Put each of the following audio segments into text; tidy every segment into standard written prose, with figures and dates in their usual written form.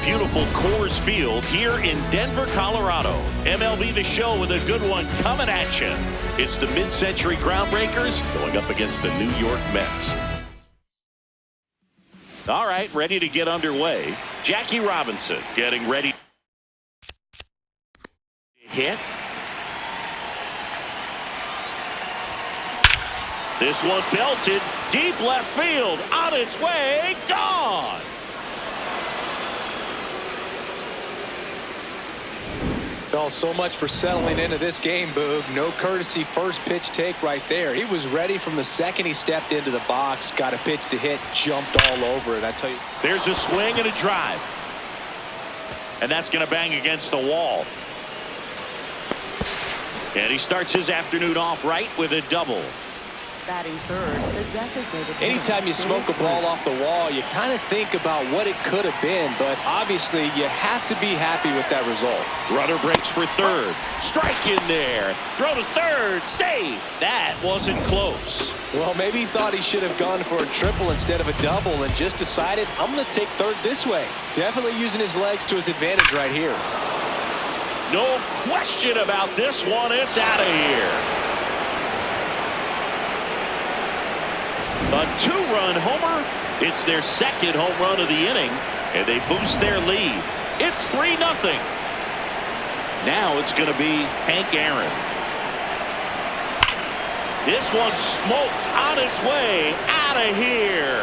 beautiful Coors Field here in Denver, Colorado. MLB The Show with a good one coming at you. It's the Mid-Century Groundbreakers going up against the New York Mets. All right, ready to get underway. Jackie Robinson getting ready. Hit. This one belted deep left field, on its way, gone. Well, so much for settling into this game, Boog. No courtesy first pitch take right there. He was ready from the second he stepped into the box, got a pitch to hit, jumped all over it. I tell you. There's a swing and a drive. And that's going to bang against the wall. And he starts his afternoon off right with a double. Batting third, the designated. Anytime you smoke a ball off the wall, you kind of think about what it could have been, but obviously you have to be happy with that result. Runner breaks for third. Strike in there. Throw to third. Safe. That wasn't close. Well, maybe he thought he should have gone for a triple instead of a double and just decided, I'm going to take third this way. Definitely using his legs to his advantage right here. No question about this one. It's out of here. A two-run homer. It's their second home run of the inning, and they boost their lead. It's 3-0. Now it's going to be Hank Aaron. This one smoked on its way out of here.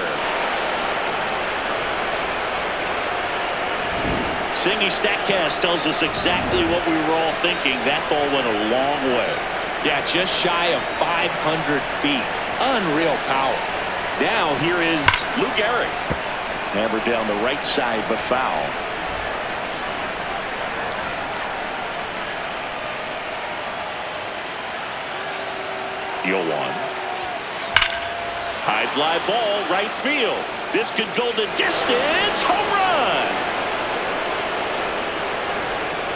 Singy Statcast tells us exactly what we were all thinking. That ball went a long way. Yeah, just shy of 500 feet. Unreal power. Now here is Lou Gehrig. Hammered down the right side, but foul. Yoan. High fly ball, right field. This could go the distance. Home run.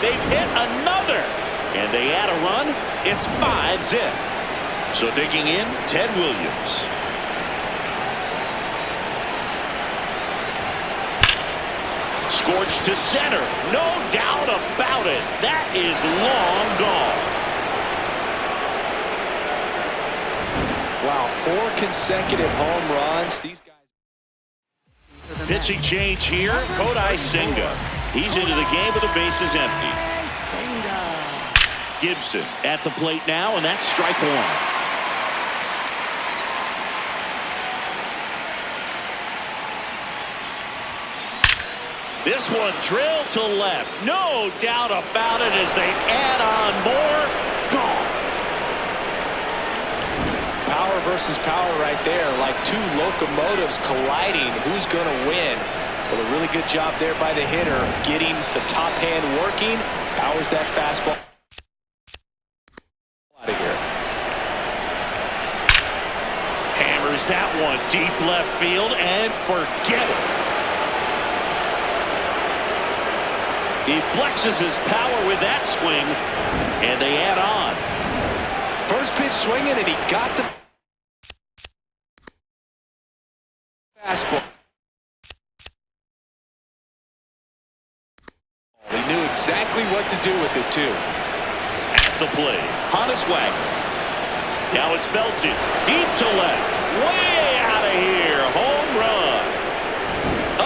They've hit another. And they add a run. It's 5-zip. So digging in, Ted Williams. Scorched to center. No doubt about it. That is long gone. Wow, 4 consecutive home runs. These guys. Pitching change here. Kodai Senga. He's into the game with the bases empty. Gibson at the plate now, and that's strike one. This one drilled to left. No doubt about it as they add on more. Gone. Power versus power right there, like two locomotives colliding. Who's going to win? Well, a really good job there by the hitter, getting the top hand working. Powers that fastball out of here. Hammers that one deep left field and forget it. He flexes his power with that swing, and they add on. First pitch swinging, and he got the fastball. He knew exactly what to do with it, too. At the plate, Honus Wagner. Now it's belted deep to left. Way out of here. Home run.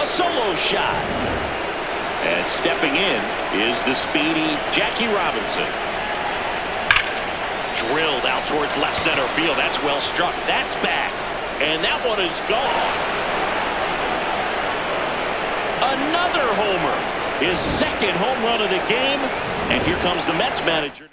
A solo shot. And stepping in is the speedy Jackie Robinson. Drilled out towards left center field. That's well struck. That's back. And that one is gone. Another homer. His second home run of the game. And here comes the Mets manager.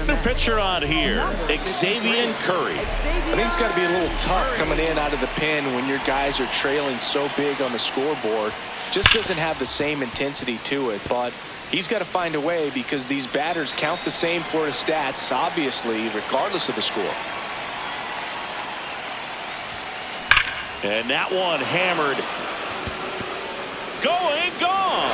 New pitcher on here, Xavier Curry. I think it's got to be a little tough coming in out of the pen when your guys are trailing so big on the scoreboard. Just doesn't have the same intensity to it, but he's got to find a way because these batters count the same for his stats, obviously, regardless of the score. And that one hammered. Going, gone.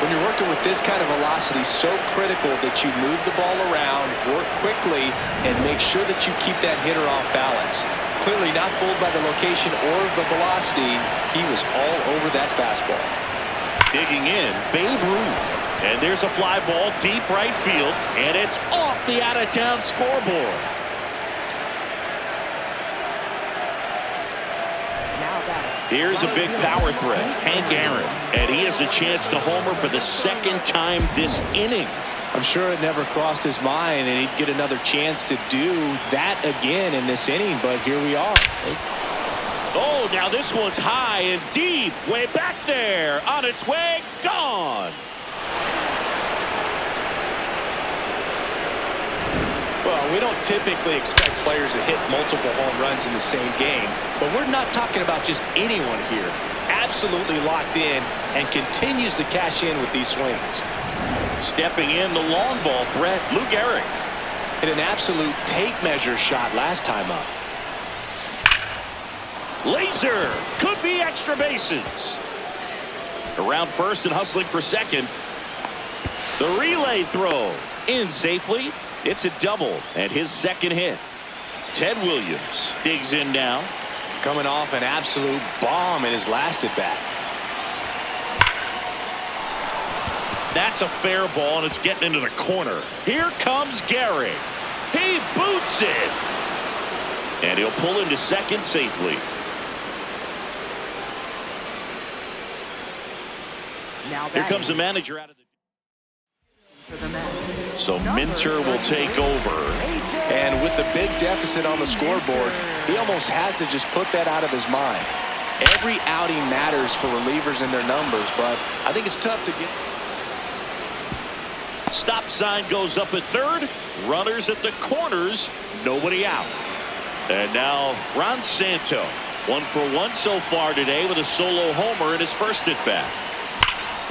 When you're working with this kind of velocity, so critical that you move the ball around, work quickly, and make sure that you keep that hitter off balance. Clearly not fooled by the location or the velocity. He was all over that fastball. Digging in, Babe Ruth. And there's a fly ball deep right field, and it's off the out-of-town scoreboard. Here's a big power threat, Hank Aaron, and he has a chance to homer for the second time this inning. I'm sure it never crossed his mind and he'd get another chance to do that again in this inning, but here we are. Oh, now this one's high and deep, way back there, on its way, gone. Well, we don't typically expect players to hit multiple home runs in the same game, but we're not talking about just anyone here. Absolutely locked in and continues to cash in with these swings. Stepping in, the long ball threat, Lou Gehrig. Hit an absolute tape measure shot last time up. Laser, could be extra bases. Around first and hustling for second. The relay throw, in safely. It's a double and his second hit. Ted Williams digs in now. Coming off an absolute bomb in his last at bat. That's a fair ball, and it's getting into the corner. Here comes Gehrig. He boots it. And he'll pull into second safely. Here comes the manager out of the... So Minter will take over. And with the big deficit on the scoreboard, he almost has to just put that out of his mind. Every outing matters for relievers and their numbers, but I think it's tough to get. Stop sign goes up at third. Runners at the corners. Nobody out. And now Ron Santo. 1 for 1 so far today with a solo homer in his first at bat.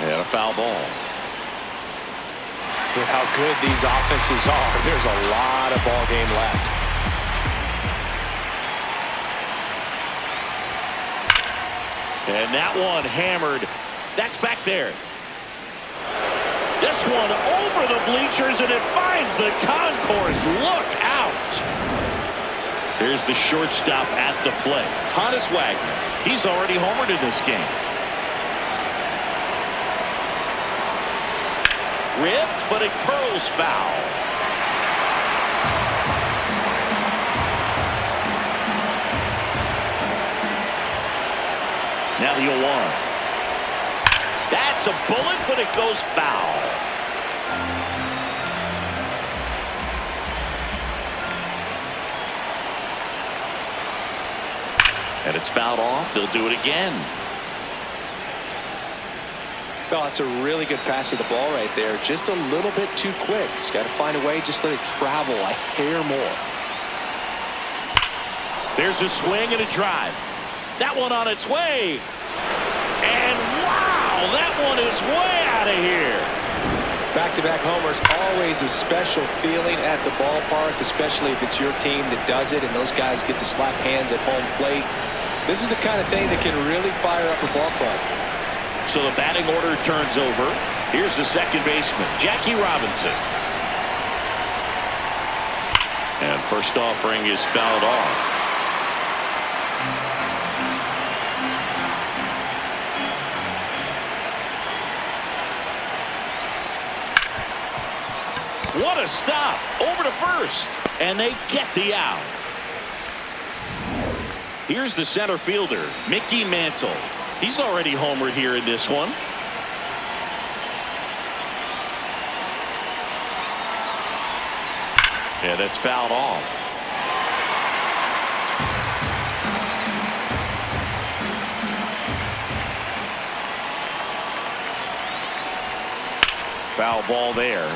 And a foul ball. With how good these offenses are, there's a lot of ball game left. And that one hammered. That's back there. This one over the bleachers, and it finds the concourse. Look out. Here's the shortstop at the plate. Honus Wagner. He's already homered in this game. Ripped, but it curls foul. Now the 0-1. That's a bullet, but it goes foul. And it's fouled off. They'll do it again. Oh, it's a really good pass of the ball right there. Just a little bit too quick. He's got to find a way, just let it travel a hair more. There's a swing and a drive. That one on its way. And wow, that one is way out of here. Back-to-back homers, always a special feeling at the ballpark, especially if it's your team that does it and those guys get to slap hands at home plate. This is the kind of thing that can really fire up a ball club. So the batting order turns over. Here's the second baseman, Jackie Robinson. And first offering is fouled off. What a stop. Over to first. And they get the out. Here's the center fielder, Mickey Mantle. He's already homered here in this one. And that's fouled off. Foul ball there.